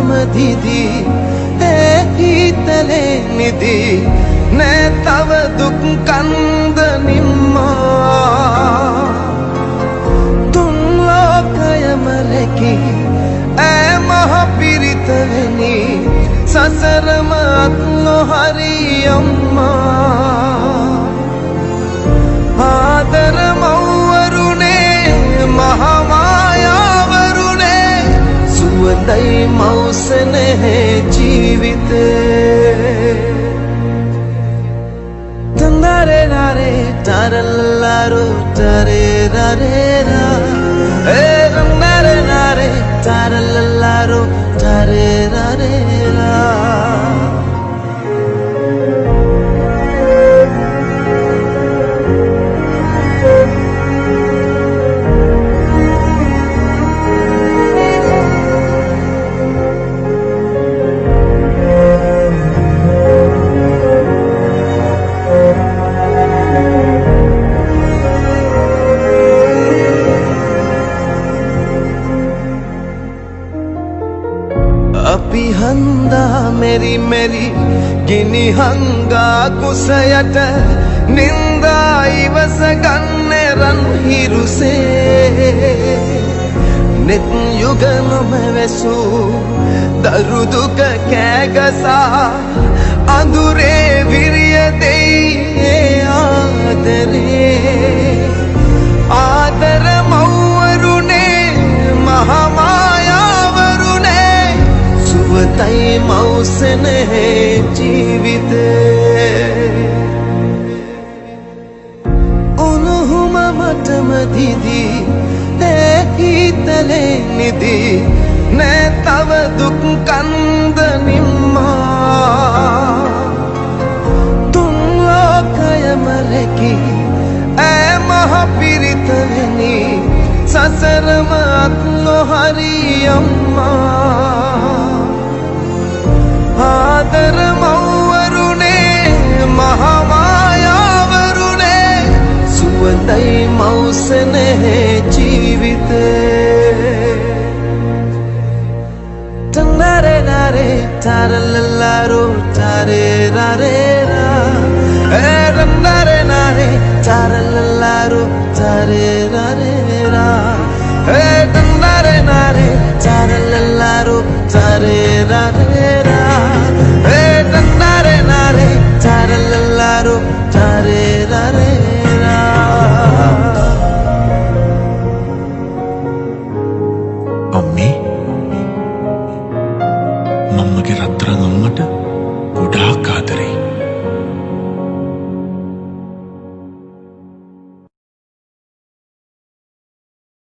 මටමදිදී ඒ හිතලේ නිදී නෑ තව දුක් කන්ද නිම්මා තුන් ලෝකයම රැකී ඈ මහ පිරිතවෙනි සසරම අත් නොහරි අම්මා ආදර මව්වරුනේ මහා මායාවරුනේ සුවඳයි මෞසනේ ජීවිතේ තන්දරේ නාරේ තරල්ලාරු තරේ රරේ ರಾ ඒ තන්දරේ නාරේ තරල්ලාරු තරේ රරේ ರಾ අපි හංදා මෙරි මෙරි ගිනි හංගා කුසයට නින්දා ඉවස ගන්නේ රන් හිරුසේ නෙත් යුග නොමැවසූ දරු දුක කෑගසා අඳුරේ විරිය දෙයි ආදරේ ආදර මව්වරුනේ මහා මායාවරුනේ සුවතයි මෞසනේ ජීවිතේ උණුහුම මටමදිදී ඒ හිතලේ නිදී නෑ තව දුක් කන්ද නිම්මා තුන් ලෝකයම රැකී ඈ මහ පිරිතවෙනි සසරම අත් නොහරි අම්මා ආදර මව්වරුනේ මහා මායාවරුනේ සුවඳයි මෞසනේ ජීවිතේ තන්දරේ නාරේ තරල්ලාරු තරේ රරේ ರಾ ඒ තන්දරේ නාරේ තරල්ලාරු තරේ රරේ ರಾ ඒ තන්දරේ නාරේ තරල්ලාරු තරේ රරේ ರಾ ඒ තන්දරේ නාරේ තරල්ලාරු තරේ රරේ ರಾ අම්මේ මම්මගේ රත්තරන් අම්මට ගොඩාක් ආදරේ